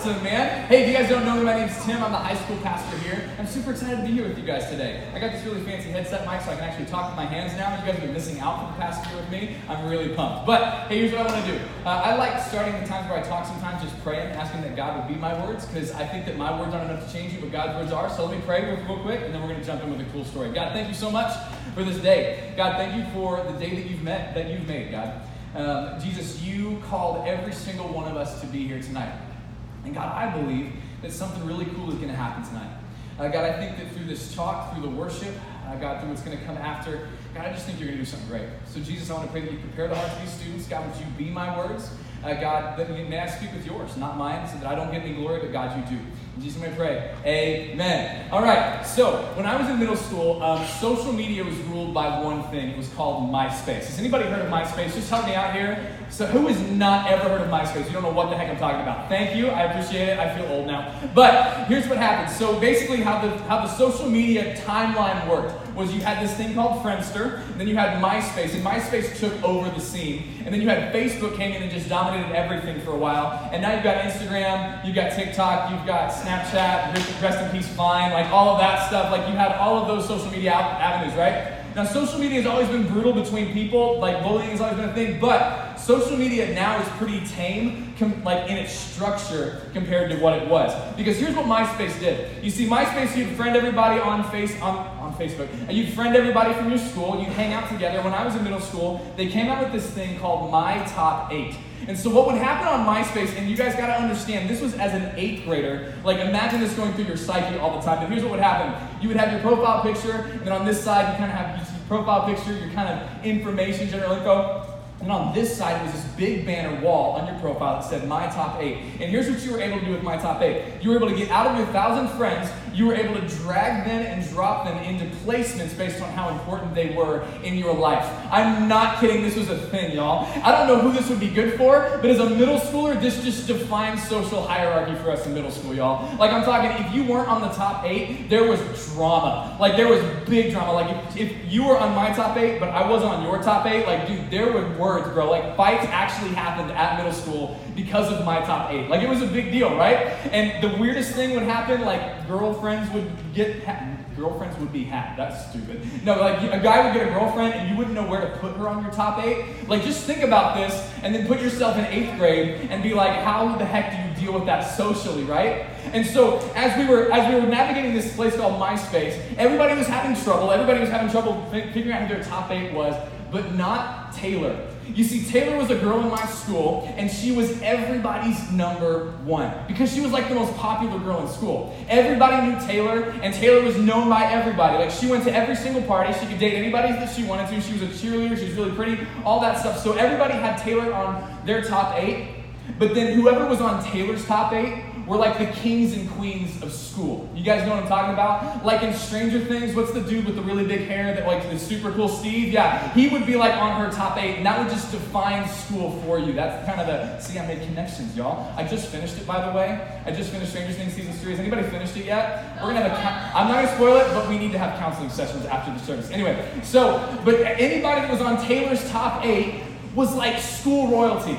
Awesome, man. Hey, if you guys don't know me, my name's Tim. I'm the high school pastor here. I'm super excited to be here with you guys today. I got this really fancy headset mic so I can actually talk with my hands now. You guys have been missing out for the past year with me. I'm really pumped. But hey, here's what I want to do. I like starting the times where I talk sometimes just praying, asking that God would be my words, because I think that my words aren't enough to change you, but God's words are. So let me pray real quick, and then we're going to jump in with a cool story. God, thank you so much for this day. God, thank you for the day that you've made, God. Jesus, you called every single one of us to be here tonight. And God, I believe that something really cool is going to happen tonight. God, I think that through this talk, through the worship, God, through what's going to come after, God, I just think you're going to do something great. So Jesus, I want to pray that you prepare the hearts of these students. God, would you be my words? God, may I speak with yours, not mine, so that I don't get any glory, but God, you do. In Jesus' name I pray. Amen. All right, so when I was in middle school, social media was ruled by one thing. It was called MySpace. Has anybody heard of MySpace? Just help me out here. So who has not ever heard of MySpace? You don't know what the heck I'm talking about. Thank you. I appreciate it. I feel old now. But here's what happened. So basically how the social media timeline worked was you had this thing called Friendster, and then you had MySpace, and MySpace took over the scene. And then you had Facebook came in and just dominated everything for a while. And now you've got Instagram, you've got TikTok, you've got Snapchat, rest in peace Vine, like all of that stuff. Like you had all of those social media avenues, right? Now social media has always been brutal between people, like bullying has always been a thing, but social media now is pretty tame, like in its structure compared to what it was. Because here's what MySpace did. You see, MySpace, you'd friend everybody on Facebook, and you'd friend everybody from your school, you'd hang out together. When I was in middle school, they came out with this thing called My Top 8. And so what would happen on MySpace, and you guys got to understand, this was as an 8th grader, like imagine this going through your psyche all the time, but here's what would happen. You would have your profile picture, and then on this side you kind of have your profile picture, your kind of information, general info. And on this side was this big banner wall on your profile that said My Top 8. And here's what you were able to do with My Top 8. You were able to get out of your 1,000 friends, you were able to drag them and drop them into placements based on how important they were in your life. I'm not kidding, this was a thing, y'all. I don't know who this would be good for, but as a middle schooler, this just defines social hierarchy for us in middle school, y'all. Like I'm talking, if you weren't on the top 8, there was drama. Like there was big drama. Like if you were on my top 8, but I wasn't on your top 8, like dude, there were words, bro. Like fights actually happened at middle school because of my top 8. Like it was a big deal, right? And the weirdest thing would happen, like girlfriends would be hacked. That's stupid. No, like a guy would get a girlfriend and you wouldn't know where to put her on your top 8. Like just think about this and then put yourself in 8th grade and be like, how the heck do you deal with that socially, right? And so as we were navigating this place called MySpace, everybody was having trouble. Everybody was having trouble figuring out who their top 8 was, but not Taylor. You see, Taylor was a girl in my school, and she was everybody's number 1 because she was like the most popular girl in school. Everybody knew Taylor, and Taylor was known by everybody. Like she went to every single party. She could date anybody that she wanted to. She was a cheerleader. She was really pretty, all that stuff. So everybody had Taylor on their top 8, but then whoever was on Taylor's top 8 were like the kings and queens of school. You guys know what I'm talking about? Like in Stranger Things, what's the dude with the really big hair that like is super cool, Steve? Yeah, he would be like on her top 8, and that would just define school for you. That's kind of see, I made connections, y'all. I just finished it, by the way. I just finished Stranger Things season 3. Has anybody finished it yet? We're gonna have I'm not gonna spoil it, but we need to have counseling sessions after the service. Anyway, but anybody that was on Taylor's top 8 was like school royalty.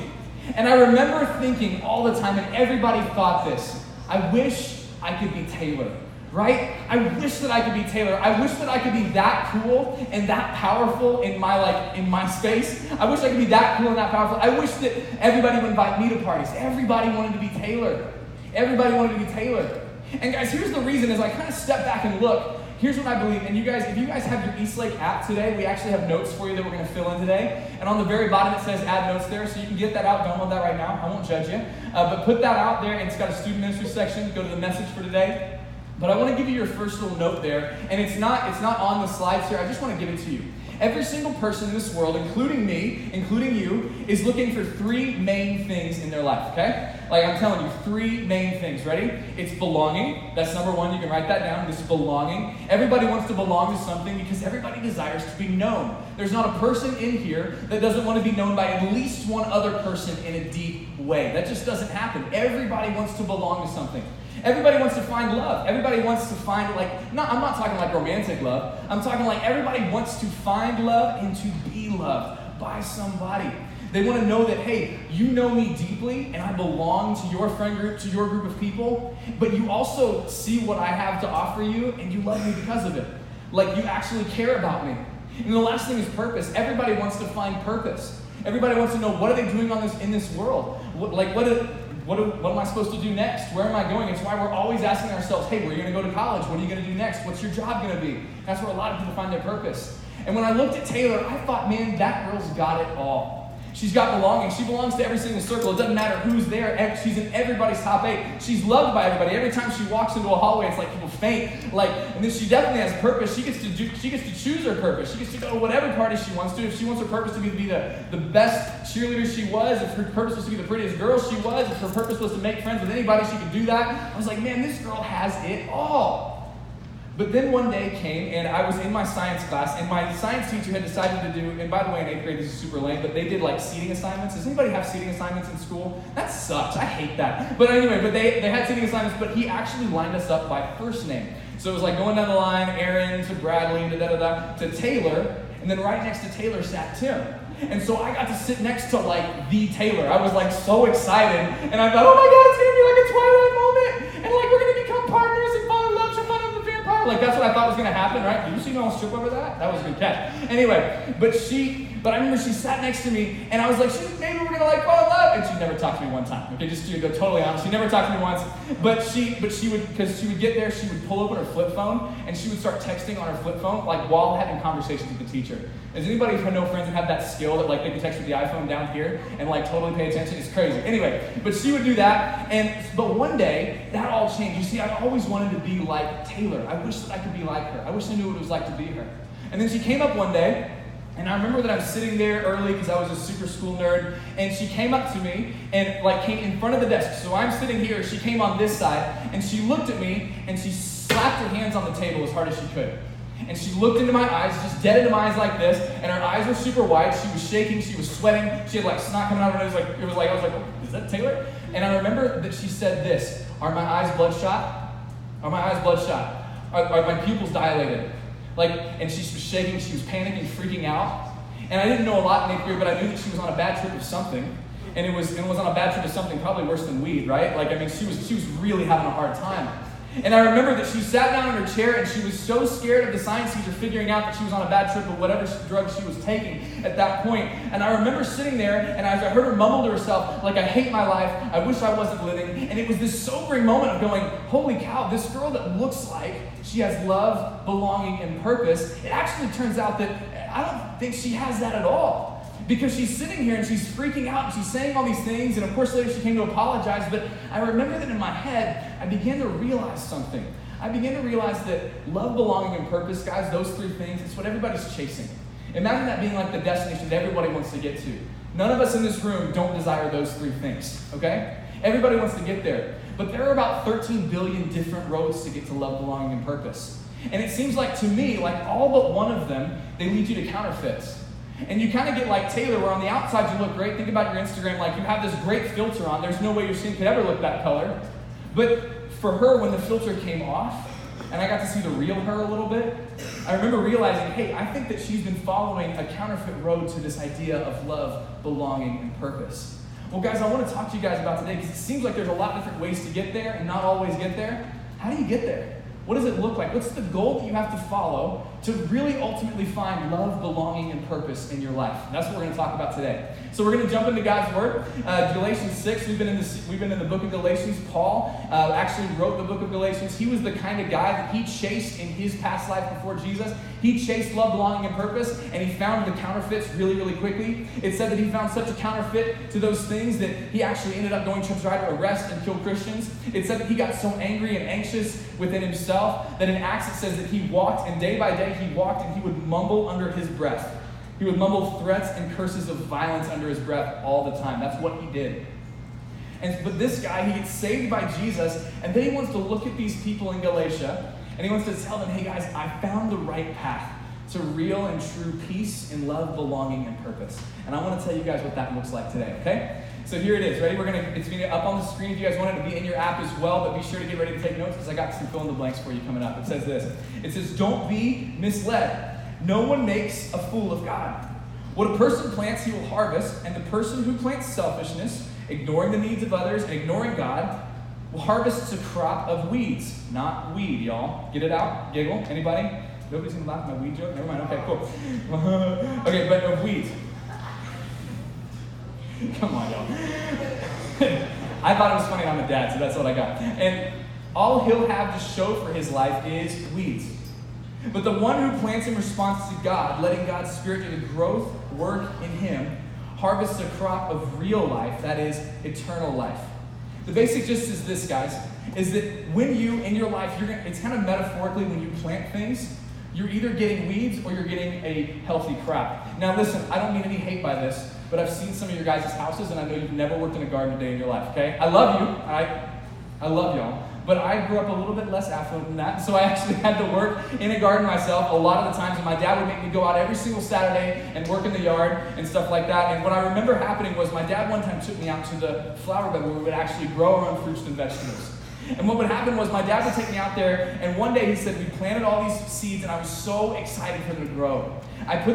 And I remember thinking all the time, and everybody thought this, I wish I could be Taylor, right? I wish that I could be Taylor. I wish that I could be that cool and that powerful in my space. I wish I could be that cool and that powerful. I wish that everybody would invite me to parties. Everybody wanted to be Taylor. Everybody wanted to be Taylor. And guys, here's the reason, as I kind of step back and look, here's what I believe, and you guys, if you guys have your Eastlake app today, we actually have notes for you that we're going to fill in today. And on the very bottom it says add notes there, so you can get that out, download that right now. I won't judge you. But put that out there, and it's got a student ministry section. Go to the message for today. But I want to give you your first little note there, and it's not on the slides here. I just want to give it to you. Every single person in this world, including me, including you, is looking for 3 main things in their life, okay? Like I'm telling you, 3 main things. Ready? It's belonging. That's number 1. You can write that down. This is belonging. Everybody wants to belong to something because everybody desires to be known. There's not a person in here that doesn't want to be known by at least one other person in a deep way. That just doesn't happen. Everybody wants to belong to something. Everybody wants to find love. Everybody wants to find I'm not talking like romantic love. I'm talking like everybody wants to find love and to be loved by somebody. They want to know that, hey, you know me deeply and I belong to your friend group, to your group of people, but you also see what I have to offer you and you love me because of it. Like, you actually care about me. And the last thing is purpose. Everybody wants to find purpose. Everybody wants to know, what are they doing in this world? What am I supposed to do next? Where am I going? It's why we're always asking ourselves, hey, where are you going to go to college? What are you going to do next? What's your job going to be? That's where a lot of people find their purpose. And when I looked at Taylor, I thought, man, that girl's got it all. She's got belonging. She belongs to every single circle. It doesn't matter who's there. She's in everybody's top 8. She's loved by everybody. Every time she walks into a hallway, it's like people faint. And then she definitely has purpose. She gets to choose her purpose. She gets to go to whatever party she wants to. If she wants her purpose to be the best cheerleader she was, if her purpose was to be the prettiest girl she was, if her purpose was to make friends with anybody, she could do that. I was like, man, this girl has it all. But then one day came, and I was in my science class, and my science teacher had decided to do, and by the way, in 8th grade, this is super lame, but they did like seating assignments. Does anybody have seating assignments in school? That sucks. I hate that. But anyway, they had seating assignments, but he actually lined us up by first name. So it was like going down the line, Aaron to Bradley to Taylor, and then right next to Taylor sat Tim. And so I got to sit next to like the Taylor. I was like so excited, and I thought, oh my God, it's gonna be like a Twilight moment, and like we're gonna become partners and fall in love, she'll find out the vampire. Like that's what I thought was gonna happen, right? Did you see me almost trip over that? That was a good catch. Anyway, but I remember she sat next to me, and I was like, maybe we're gonna like fall in love, and she never talked to me one time. Okay, just to go totally honest, she never talked to me once. But she would, because she would get there, she would pull open her flip phone, and she would start texting on her flip phone, like while having conversations with the teacher. Does anybody know friends that have that skill that like they can text with the iPhone down here and like totally pay attention? It's crazy. Anyway, but she would do that, but one day that all changed. You see, I always wanted to be like Taylor. I wish that I could be like her. I wish I knew what it was like to be her. And then she came up one day, and I remember that I was sitting there early because I was a super school nerd, and she came up to me and like came in front of the desk. So I'm sitting here, she came on this side, and she looked at me and she slapped her hands on the table as hard as she could. And she looked into my eyes, just dead into my eyes like this, and her eyes were super wide. She was shaking, she was sweating, she had like snot coming out of her nose. I was like, oh, is that Taylor? And I remember that she said this: are my eyes bloodshot? Are my eyes bloodshot? Are my pupils dilated? And she was shaking, she was panicking, freaking out. And I didn't know a lot in 8th grade, but I knew that she was on a bad trip of something. And it was on a bad trip of something probably worse than weed, right? She was really having a hard time. And I remember that she sat down in her chair and she was so scared of the science teacher figuring out that she was on a bad trip of whatever drug she was taking at that point. And I remember sitting there, and as I heard her mumble to herself, like, I hate my life, I wish I wasn't living. And it was this sobering moment of going, holy cow, this girl that looks like she has love, belonging, and purpose, it actually turns out that I don't think she has that at all. Because she's sitting here and she's freaking out and she's saying all these things, and of course later she came to apologize, but I remember that in my head, I began to realize something. I began to realize that love, belonging, and purpose, guys, those 3 things, it's what everybody's chasing. Imagine that being like the destination that everybody wants to get to. None of us in this room don't desire those 3 things, okay? Everybody wants to get there. But there are about 13 billion different roads to get to love, belonging, and purpose. And it seems like to me, like all but one of them, they lead you to counterfeits. And you kind of get like Taylor, where on the outside you look great. Think about your Instagram, like you have this great filter on. There's no way your skin could ever look that color. But for her, when the filter came off, and I got to see the real her a little bit, I remember realizing, hey, I think that she's been following a counterfeit road to this idea of love, belonging, and purpose. Well, guys, I want to talk to you guys about today, because it seems like there's a lot of different ways to get there and not always get there. How do you get there? What does it look like? What's the goal that you have to follow to really ultimately find love, belonging, and purpose in your life? And that's what we're going to talk about today. So we're going to jump into God's Word. Galatians 6, we've been in the book of Galatians. Paul actually wrote the book of Galatians. He was the kind of guy that he chased in his past life before Jesus. He chased love, belonging, and purpose, and he found the counterfeits really, really quickly. It said that he found such a counterfeit to those things that he actually ended up going to try to arrest and kill Christians. It said that he got so angry and anxious within himself that in Acts it says that he walked, and day by day he walked, and he would mumble under his breath. He would mumble threats and curses of violence under his breath all the time. That's what he did. But this guy, he gets saved by Jesus, and then he wants to look at these people in Galatia, and he wants to tell them, hey guys, I found the right path to real and true peace and love, belonging, and purpose. And I want to tell you guys what that looks like today, okay? So here it is, ready? It's going to be up on the screen if you guys want it to be in your app as well, but be sure to get ready to take notes because I got some fill-in-the-blanks for you coming up. It says this. It says, don't be misled. No one makes a fool of God. What a person plants, he will harvest, and the person who plants selfishness, ignoring the needs of others and ignoring God, will harvest a crop of weeds, not weed, y'all. Get it out? Giggle? Anybody? Nobody's gonna laugh at my weed joke? Never mind. Okay, cool. Okay, but of weeds. Come on, y'all. I thought it was funny. I'm a dad, so that's what I got. And all he'll have to show for his life is weeds. But the one who plants in response to God, letting God's Spirit do the growth work in him, harvests a crop of real life, that is, eternal life. The basic gist is this, guys, is that when you, in your life, it's kind of metaphorically when you plant things, you're either getting weeds or you're getting a healthy crop. Now listen, I don't mean any hate by this, but I've seen some of your guys' houses, and I know you've never worked in a garden a day in your life, okay? I love you. I love y'all. But I grew up a little bit less affluent than that, so I actually had to work in a garden myself a lot of the times, and my dad would make me go out every single Saturday and work in the yard and stuff like that. And what I remember happening was my dad one time took me out to the flower bed where we would actually grow our own fruits and vegetables. And what would happen was my dad would take me out there, and one day he said we planted all these seeds, and I was so excited for them to grow.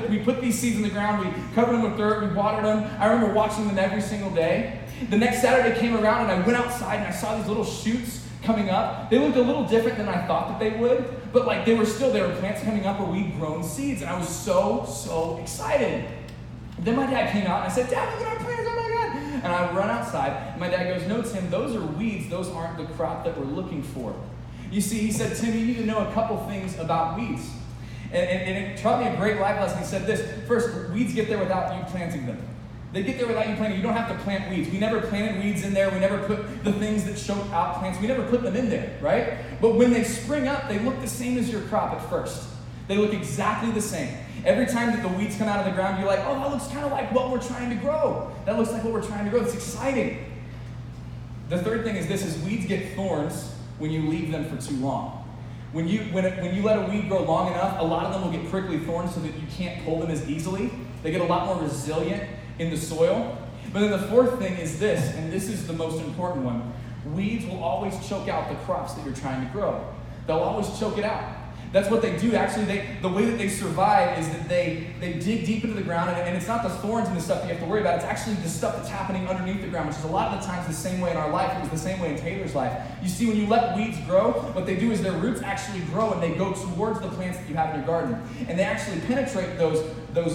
We put these seeds in the ground, we covered them with dirt, we watered them. I remember watching them every single day. The next Saturday came around, and I went outside, and I saw these little shoots coming up. They looked a little different than I thought that they would, but like they were plants coming up where we'd grown seeds, and I was so excited. Then my dad came out, and I said, Dad, look at our plants, oh my God. And I run outside, and my dad goes, no, Tim, those are weeds. Those aren't the crop that we're looking for. You see, he said, Tim, you need to know a couple things about weeds. And it taught me a great life lesson. He said this: first, weeds get there without you planting them. They get there without you planting. You don't have to plant weeds. We never planted weeds in there. We never put the things that choke out plants. We never put them in there, right? But when they spring up, they look the same as your crop at first. They look exactly the same. Every time that the weeds come out of the ground, you're like, oh, that looks kind of like what we're trying to grow. That looks like what we're trying to grow. It's exciting. The third thing is this: is weeds get thorns when you leave them for too long. When you let a weed grow long enough, a lot of them will get prickly thorns so that you can't pull them as easily. They get a lot more resilient in the soil. But then the fourth thing is this, and this is the most important one: weeds will always choke out the crops that you're trying to grow. They'll always choke it out. That's what they do. Actually, the way that they survive is that they dig deep into the ground, and it's not the thorns and the stuff that you have to worry about. It's actually the stuff that's happening underneath the ground, which is a lot of the times the same way in our life. It was the same way in Taylor's life. You see, when you let weeds grow, what they do is their roots actually grow, and they go towards the plants that you have in your garden. And they actually penetrate those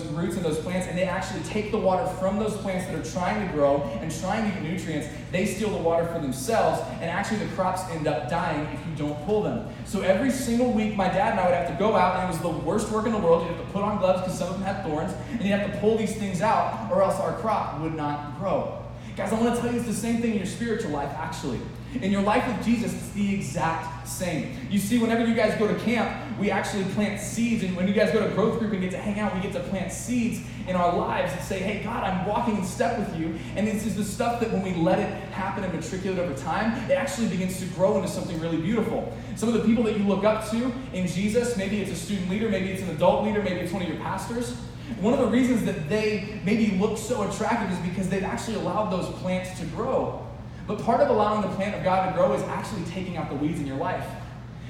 roots and those plants, and they actually take the water from those plants that are trying to grow and trying to get nutrients. They steal the water for themselves, and actually the crops end up dying if you don't pull them. So every single week, my dad and I would have to go out, and it was the worst work in the world. You'd have to put on gloves because some of them had thorns, and you'd have to pull these things out, or else our crop would not grow. Guys, I want to tell you it's the same thing in your spiritual life, actually. In your life with Jesus, it's the exact same. You see, whenever you guys go to camp, we actually plant seeds, and when you guys go to growth group and get to hang out, we get to plant seeds in our lives and say, hey, God, I'm walking in step with you. And this is the stuff that when we let it happen and matriculate over time, it actually begins to grow into something really beautiful. Some of the people that you look up to in Jesus, maybe it's a student leader, maybe it's an adult leader, maybe it's one of your pastors. One of the reasons that they maybe look so attractive is because they've actually allowed those plants to grow. But part of allowing the plant of God to grow is actually taking out the weeds in your life.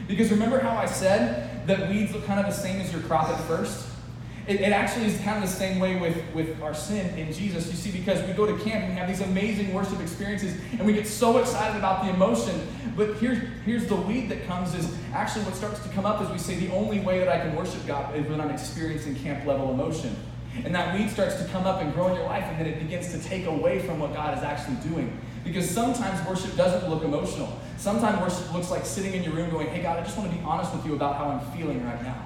Because remember how I said that weeds look kind of the same as your crop at first? It actually is kind of the same way with our sin in Jesus. You see, because we go to camp and we have these amazing worship experiences and we get so excited about the emotion. But here's the weed that comes is actually what starts to come up is we say the only way that I can worship God is when I'm experiencing camp level emotion. And that weed starts to come up and grow in your life, and then it begins to take away from what God is actually doing. Because sometimes worship doesn't look emotional. Sometimes worship looks like sitting in your room going, hey God, I just want to be honest with you about how I'm feeling right now.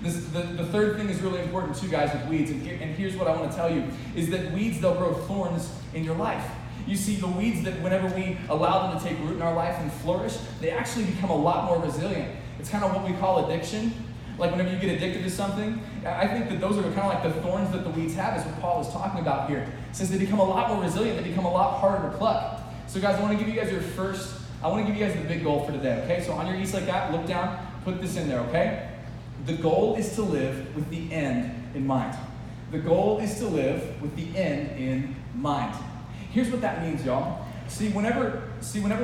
The third thing is really important too, guys, with weeds. And here's what I want to tell you, is that weeds, they'll grow thorns in your life. You see, the weeds that whenever we allow them to take root in our life and flourish, they actually become a lot more resilient. It's kind of what we call addiction. Like whenever you get addicted to something, I think that those are kind of like the thorns that the weeds have, is what Paul is talking about here. It says they become a lot more resilient, they become a lot harder to pluck. So guys, I want to give you guys the big goal for today, okay? So on your East Lake app, look down, put this in there, okay? The goal is to live with the end in mind. The goal is to live with the end in mind. Here's what that means, y'all. See, whenever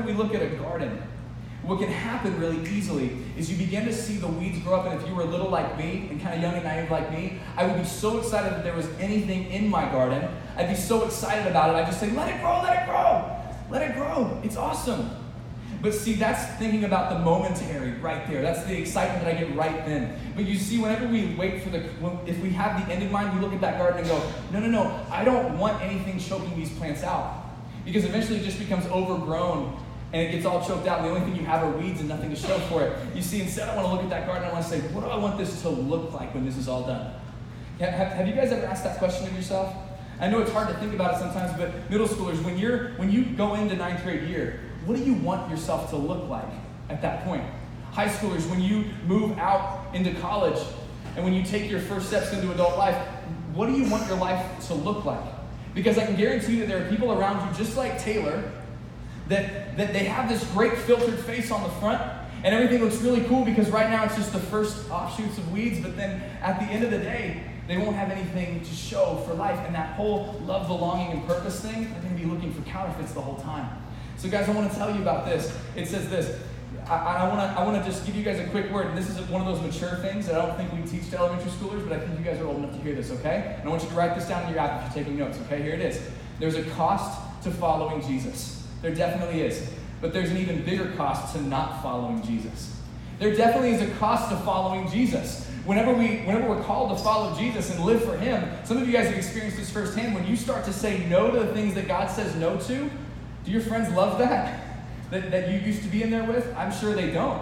we look at a garden, what can happen really easily is you begin to see the weeds grow up, and if you were little like me and kind of young and naive like me, I would be so excited that there was anything in my garden. I'd be so excited about it. I'd just say, let it grow, let it grow, let it grow. It's awesome. But see, that's thinking about the momentary right there. That's the excitement that I get right then. But you see, whenever we wait for if we have the end in mind, we look at that garden and go, no, I don't want anything choking these plants out. Because eventually it just becomes overgrown and it gets all choked out, and the only thing you have are weeds and nothing to show for it. You see, instead I want to look at that garden and I want to say, what do I want this to look like when this is all done? Have you guys ever asked that question of yourself? I know it's hard to think about it sometimes, but middle schoolers, when you go into ninth grade year, what do you want yourself to look like at that point? High schoolers, when you move out into college and when you take your first steps into adult life, what do you want your life to look like? Because I can guarantee you that there are people around you just like Taylor that they have this great filtered face on the front and everything looks really cool because right now it's just the first offshoots of weeds, but then at the end of the day, they won't have anything to show for life. And that whole love, belonging, and purpose thing, they're going to be looking for counterfeits the whole time. So guys, I want to tell you about this. It says this. I want to just give you guys a quick word. And this is one of those mature things that I don't think we teach to elementary schoolers, but I think you guys are old enough to hear this, okay? And I want you to write this down in your app if you're taking notes, okay? Here it is. There's a cost to following Jesus. There definitely is. But there's an even bigger cost to not following Jesus. There definitely is a cost to following Jesus. Whenever we're called to follow Jesus and live for Him, some of you guys have experienced this firsthand. When you start to say no to the things that God says no to, do your friends love that you used to be in there with? I'm sure they don't.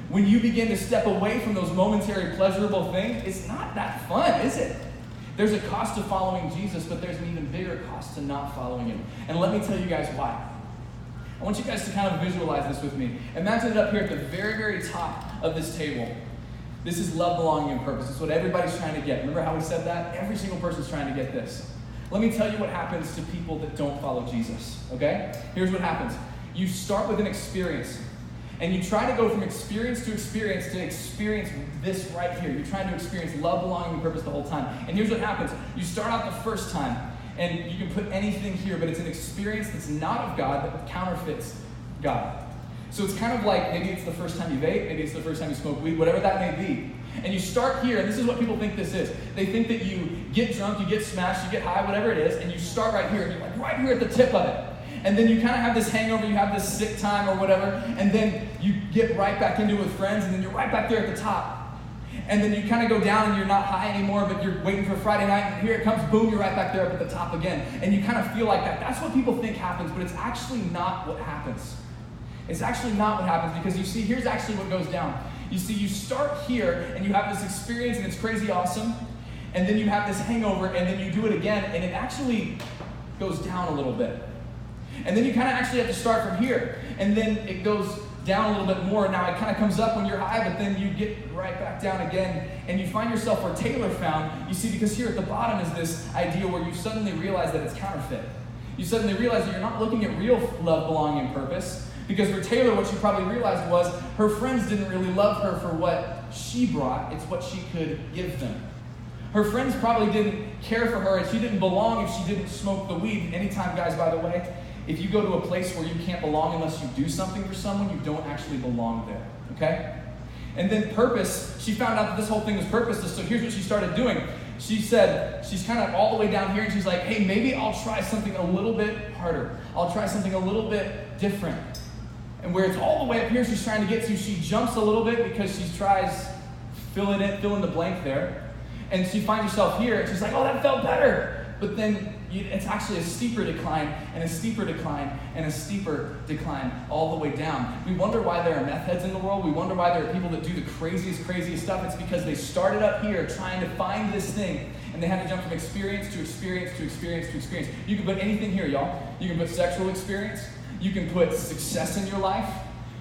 When you begin to step away from those momentary pleasurable things, it's not that fun, is it? There's a cost to following Jesus, but there's an even bigger cost to not following Him. And let me tell you guys why. I want you guys to kind of visualize this with me. Imagine it up here at the very, very top of this table. This is love, belonging, and purpose. It's what everybody's trying to get. Remember how we said that? Every single person's trying to get this. Let me tell you what happens to people that don't follow Jesus, okay? Here's what happens. You start with an experience, and you try to go from experience to experience this right here. You're trying to experience love, belonging, and purpose the whole time. And here's what happens. You start out the first time, and you can put anything here, but it's an experience that's not of God, that counterfeits God. So it's kind of like maybe it's the first time you vape, maybe it's the first time you smoke weed, whatever that may be. And you start here, and this is what people think this is. They think that you get drunk, you get smashed, you get high, whatever it is, and you start right here, and you're like right here at the tip of it. And then you kind of have this hangover, you have this sick time or whatever, and then you get right back into it with friends, and then you're right back there at the top. And then you kind of go down and you're not high anymore, but you're waiting for Friday night, and here it comes, boom, you're right back there up at the top again. And you kind of feel like that. That's what people think happens, but it's actually not what happens. It's actually not what happens, because you see, here's actually what goes down. You see, you start here, and you have this experience, and it's crazy awesome, and then you have this hangover, and then you do it again, and it actually goes down a little bit. And then you kind of actually have to start from here, and then it goes down a little bit more. Now it kind of comes up when you're high, but then you get right back down again, and you find yourself where Taylor found, you see, because here at the bottom is this idea where you suddenly realize that it's counterfeit. You suddenly realize that you're not looking at real love, belonging, and purpose. Because for Taylor, what she probably realized was her friends didn't really love her for what she brought. It's what she could give them. Her friends probably didn't care for her, and she didn't belong if she didn't smoke the weed. Anytime, guys, by the way, if you go to a place where you can't belong unless you do something for someone, you don't actually belong there, okay? And then purpose, she found out that this whole thing was purposeless, so here's what she started doing. She said, she's kind of all the way down here, and she's like, hey, maybe I'll try something a little bit harder. I'll try something a little bit different. And where it's all the way up here she's trying to get to, she jumps a little bit because she tries fill in the blank there. And she finds herself here, and she's like, oh, that felt better. But then it's actually a steeper decline, and a steeper decline, and a steeper decline all the way down. We wonder why there are meth heads in the world. We wonder why there are people that do the craziest stuff. It's because they started up here trying to find this thing, and they had to jump from experience to experience to experience to experience. You can put anything here, y'all. You can put sexual experience. You can put success in your life.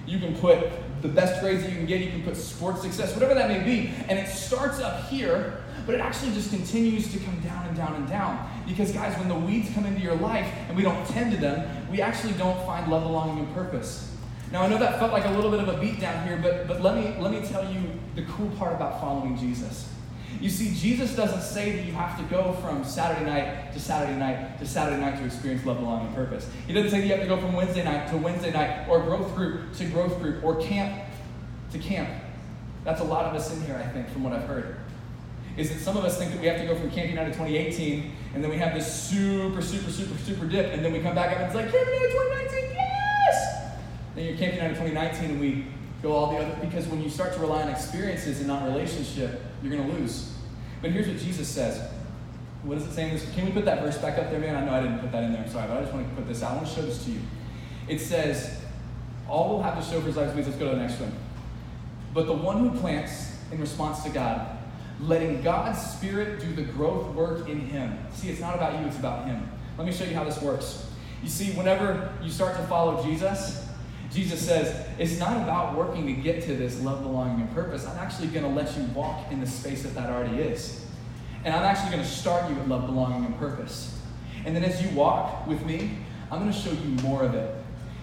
You can put the best grades that you can get. You can put sports success, whatever that may be. And it starts up here, but it actually just continues to come down and down and down. Because guys, when the weeds come into your life and we don't tend to them, we actually don't find love, belonging, and purpose. Now I know that felt like a little bit of a beat down here, but let me tell you the cool part about following Jesus. You see, Jesus doesn't say that you have to go from Saturday night to Saturday night to Saturday night to experience love, belonging, and purpose. He doesn't say that you have to go from Wednesday night to Wednesday night, or growth group to growth group, or camp to camp. That's a lot of us in here, I think, from what I've heard. Is that some of us think that we have to go from camping night to 2018, and then we have this super dip, and then we come back up and it's like, camping night 2019, yes! Then you're camping night of 2019, and we go all the other, because when you start to rely on experiences and not relationship, you're going to lose. But here's what Jesus says. What does it say in this? Can we put that verse back up there, man? I know I didn't put that in there, I'm sorry, but I just want to put this out. I want to show this to you. It says, all will have to show for his life. Let's go to the next one. But the one who plants in response to God, letting God's Spirit do the growth work in him. See, it's not about you, it's about him. Let me show you how this works. You see, whenever you start to follow Jesus, Jesus says, it's not about working to get to this love, belonging, and purpose. I'm actually going to let you walk in the space that already is. And I'm actually going to start you with love, belonging, and purpose. And then as you walk with me, I'm going to show you more of it.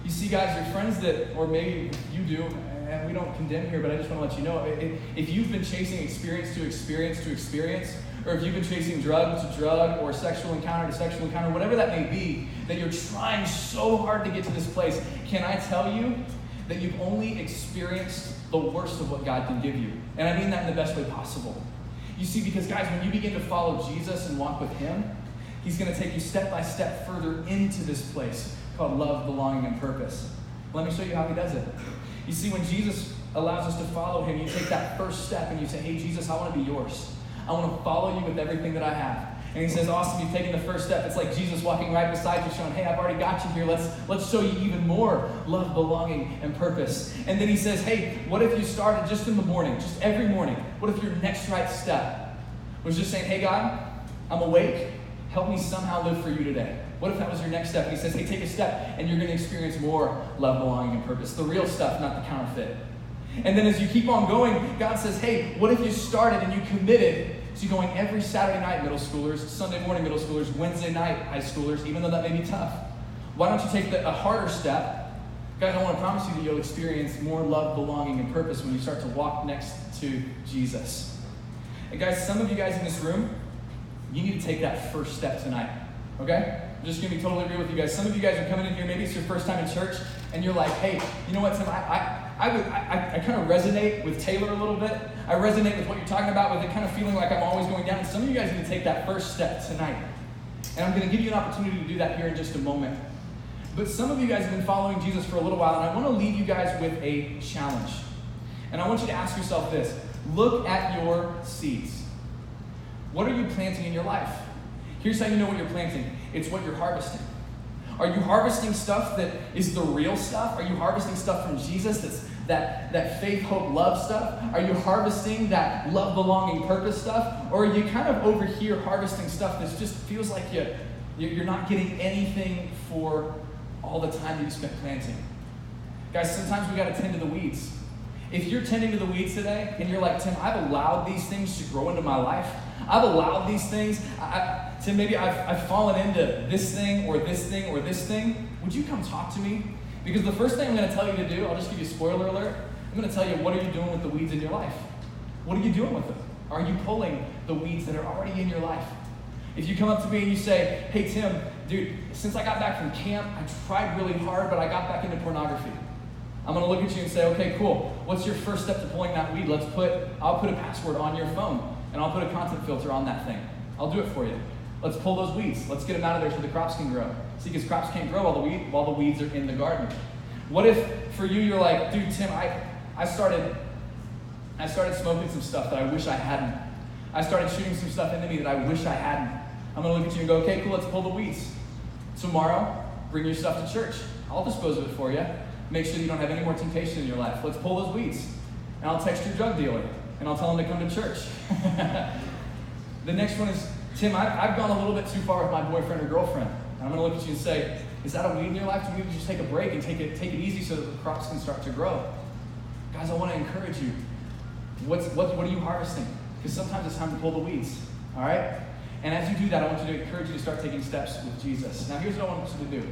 You see, guys, your friends that, or maybe you do, and we don't condemn here, but I just want to let you know, if you've been chasing experience to experience to experience, or if you've been chasing drug to drug, or sexual encounter to sexual encounter, whatever that may be, that you're trying so hard to get to this place, can I tell you that you've only experienced the worst of what God can give you? And I mean that in the best way possible. You see, because guys, when you begin to follow Jesus and walk with him, he's going to take you step by step further into this place called love, belonging, and purpose. Let me show you how he does it. You see, when Jesus allows us to follow him, you take that first step and you say, hey, Jesus, I want to be yours. I want to follow you with everything that I have. And he says, awesome, you've taken the first step. It's like Jesus walking right beside you, showing, hey, I've already got you here. Let's show you even more love, belonging, and purpose. And then he says, hey, what if you started just in the morning, just every morning? What if your next right step was just saying, hey, God, I'm awake. Help me somehow live for you today. What if that was your next step? And he says, hey, take a step, and you're going to experience more love, belonging, and purpose. The real stuff, not the counterfeit. And then as you keep on going, God says, hey, what if you started and you committed to going every Saturday night, middle schoolers, Sunday morning, middle schoolers, Wednesday night, high schoolers, even though that may be tough? Why don't you take a harder step? Guys, I want to promise you that you'll experience more love, belonging, and purpose when you start to walk next to Jesus. And guys, some of you guys in this room, you need to take that first step tonight, okay? I'm just going to be totally real with you guys. Some of you guys are coming in here, maybe it's your first time in church, and you're like, hey, you know what, Tim, I kind of resonate with Taylor a little bit. I resonate with what you're talking about, with it kind of feeling like I'm always going down. And some of you guys need to take that first step tonight. And I'm going to give you an opportunity to do that here in just a moment. But some of you guys have been following Jesus for a little while, and I want to leave you guys with a challenge. And I want you to ask yourself this. Look at your seeds. What are you planting in your life? Here's how you know what you're planting. It's what you're harvesting. Are you harvesting stuff that is the real stuff? Are you harvesting stuff from Jesus that's that faith, hope, love stuff? Are you harvesting that love, belonging, purpose stuff? Or are you kind of over here harvesting stuff that just feels like you're not getting anything for all the time that you spent planting? Guys, sometimes we got to tend to the weeds. If you're tending to the weeds today and you're like, Tim, I've allowed these things to grow into my life. I've allowed these things. Tim, maybe I've fallen into this thing or this thing or this thing. Would you come talk to me? Because the first thing I'm going to tell you to do, I'll just give you a spoiler alert. I'm going to tell you, what are you doing with the weeds in your life? What are you doing with them? Are you pulling the weeds that are already in your life? If you come up to me and you say, hey, Tim, dude, since I got back from camp, I tried really hard, but I got back into pornography. I'm going to look at you and say, okay, cool. What's your first step to pulling that weed? I'll put a password on your phone, and I'll put a content filter on that thing. I'll do it for you. Let's pull those weeds. Let's get them out of there so the crops can grow. See, because crops can't grow while the weeds are in the garden. What if, for you, you're like, dude, Tim, I started smoking some stuff that I wish I hadn't. I started shooting some stuff into me that I wish I hadn't. I'm going to look at you and go, okay, cool, let's pull the weeds. Tomorrow, bring your stuff to church. I'll dispose of it for you. Make sure you don't have any more temptation in your life. Let's pull those weeds. And I'll text your drug dealer, and I'll tell him to come to church. The next one is, Tim, I've gone a little bit too far with my boyfriend or girlfriend. And I'm going to look at you and say, is that a weed in your life? Do you need to just take a break and take it easy so that the crops can start to grow? Guys, I want to encourage you. What are you harvesting? Because sometimes it's time to pull the weeds, all right? And as you do that, I want you to encourage you to start taking steps with Jesus. Now, here's what I want you to do.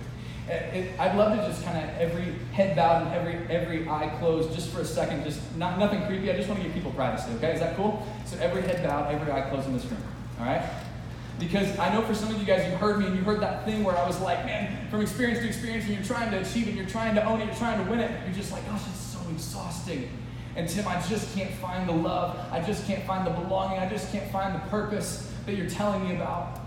I'd love to just kind of every head bowed and every eye closed just for a second, just nothing creepy. I just want to give people privacy, okay? Is that cool? So every head bowed, every eye closed in this room, all right? Because I know for some of you guys, you heard me and you heard that thing where I was like, man, from experience to experience, and you're trying to achieve it, you're trying to own it, you're trying to win it, you're just like, gosh, it's so exhausting. And Tim, I just can't find the love, I just can't find the belonging, I just can't find the purpose that you're telling me about.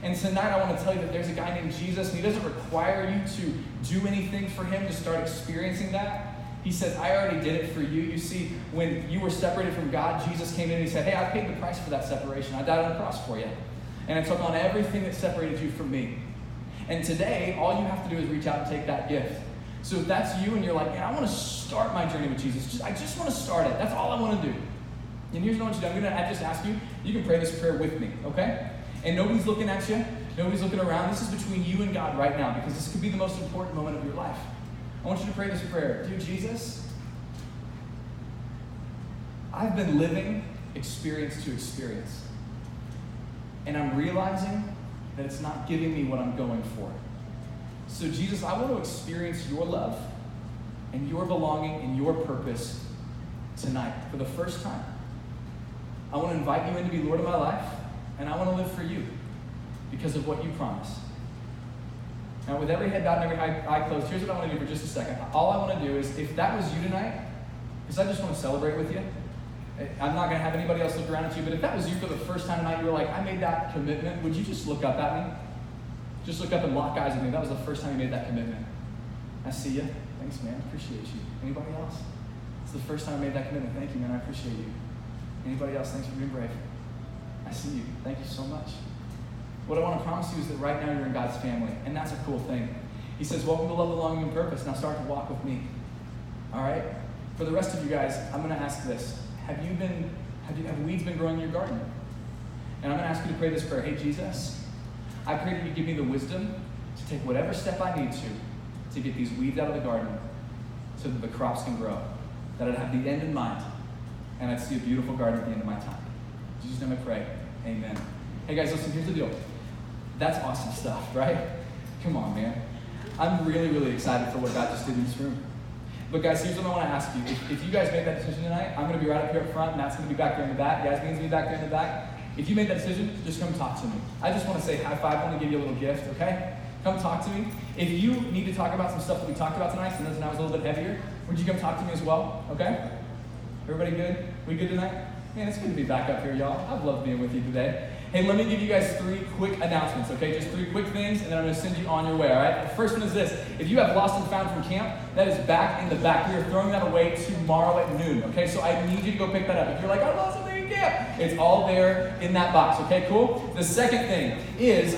And tonight I want to tell you that there's a guy named Jesus, and he doesn't require you to do anything for him to start experiencing that. He says, I already did it for you. You see, when you were separated from God, Jesus came in and he said, hey, I paid the price for that separation. I died on the cross for you. And I took on everything that separated you from me. And today, all you have to do is reach out and take that gift. So if that's you and you're like, man, I want to start my journey with Jesus. I just want to start it. That's all I want to do. And here's what I want you to do. I'm going to just ask you, you can pray this prayer with me, okay? And nobody's looking at you. Nobody's looking around. This is between you and God right now, because this could be the most important moment of your life. I want you to pray this prayer. Dear Jesus, I've been living experience to experience. And I'm realizing that it's not giving me what I'm going for. So Jesus, I want to experience your love and your belonging and your purpose tonight for the first time. I want to invite you in to be Lord of my life, and I want to live for you because of what you promised. Now, with every head bowed and every eye closed, here's what I want to do for just a second. All I want to do is, if that was you tonight, because I just want to celebrate with you. I'm not going to have anybody else look around at you, but if that was you for the first time tonight, you were like, I made that commitment, would you just look up at me? Just look up and lock eyes with me. That was the first time you made that commitment. I see you. Thanks, man. Appreciate you. Anybody else? It's the first time I made that commitment. Thank you, man. I appreciate you. Anybody else? Thanks for being brave. I see you. Thank you so much. What I want to promise you is that right now you're in God's family, and that's a cool thing. He says, welcome to love, belonging, and purpose. Now start to walk with me. All right? For the rest of you guys, I'm going to ask this. Have weeds been growing in your garden? And I'm going to ask you to pray this prayer. Hey, Jesus, I pray that you give me the wisdom to take whatever step I need to get these weeds out of the garden so that the crops can grow. That I'd have the end in mind, and I'd see a beautiful garden at the end of my time. In Jesus' name I pray. Amen. Hey guys, listen, here's the deal. That's awesome stuff, right? Come on, man. I'm really, really excited for what God just did in this room. But guys, here's what I want to ask you. If you guys made that decision tonight, I'm going to be right up here up front, and Matt's going to be back there in the back. Yasmin's going to be back there in the back. If you made that decision, just come talk to me. I just want to say high five. I want to give you a little gift, okay? Come talk to me. If you need to talk about some stuff that we talked about tonight, since tonight was a little bit heavier, would you come talk to me as well, okay? Everybody good? We good tonight? Man, it's good to be back up here, y'all. I've loved being with you today. Hey, let me give you guys 3 quick announcements, okay? Just 3 quick things, and then I'm going to send you on your way, all right? The first one is this. If you have Lost and Found from camp, that is back in the back. We are throwing that away tomorrow at noon, okay? So I need you to go pick that up. If you're like, I lost something in camp, it's all there in that box, okay? Cool? The second thing is,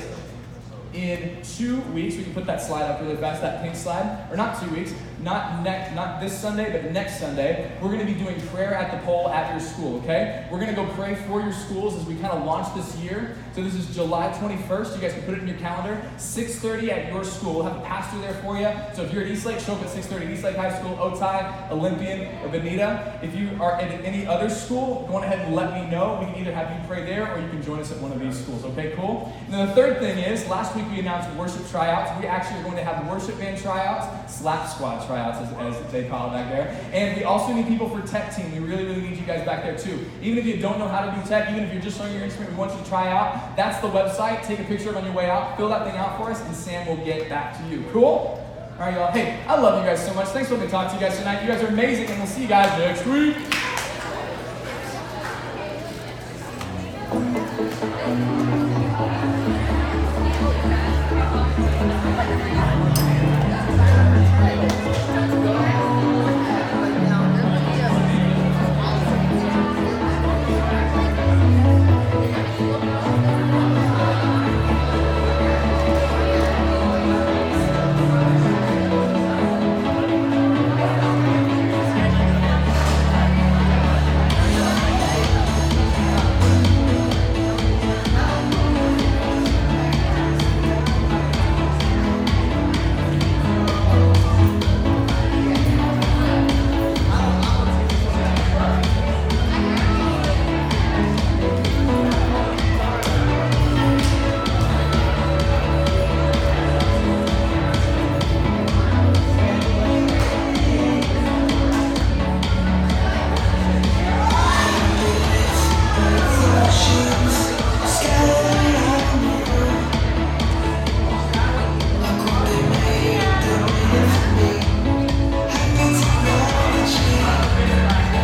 in 2 weeks, we can put that slide up really fast, that pink slide, or not 2 weeks, not this Sunday, but next Sunday, we're going to be doing prayer at the pole at your school, okay? We're going to go pray for your schools as we kind of launch this year. So this is July 21st. You guys can put it in your calendar. 6:30 at your school. We'll have a pastor there for you. So if you're at Eastlake, show up at 6:30. Eastlake High School, Otay, Olympian, or Bonita. If you are at any other school, go on ahead and let me know. We can either have you pray there, or you can join us at one of these schools, okay? Cool? And then the third thing is, last week we announced worship tryouts. We actually are going to have worship band tryouts, slap squad tryouts, as they call it back there. And we also need people for tech team. We really, really need you guys back there too. Even if you don't know how to do tech, even if you're just learning your instrument, we want you to try out. That's the website. Take a picture of it on your way out. Fill that thing out for us, and Sam will get back to you. Cool? All right, y'all. Hey, I love you guys so much. Thanks for letting me talk to you guys tonight. You guys are amazing, and we'll see you guys next week.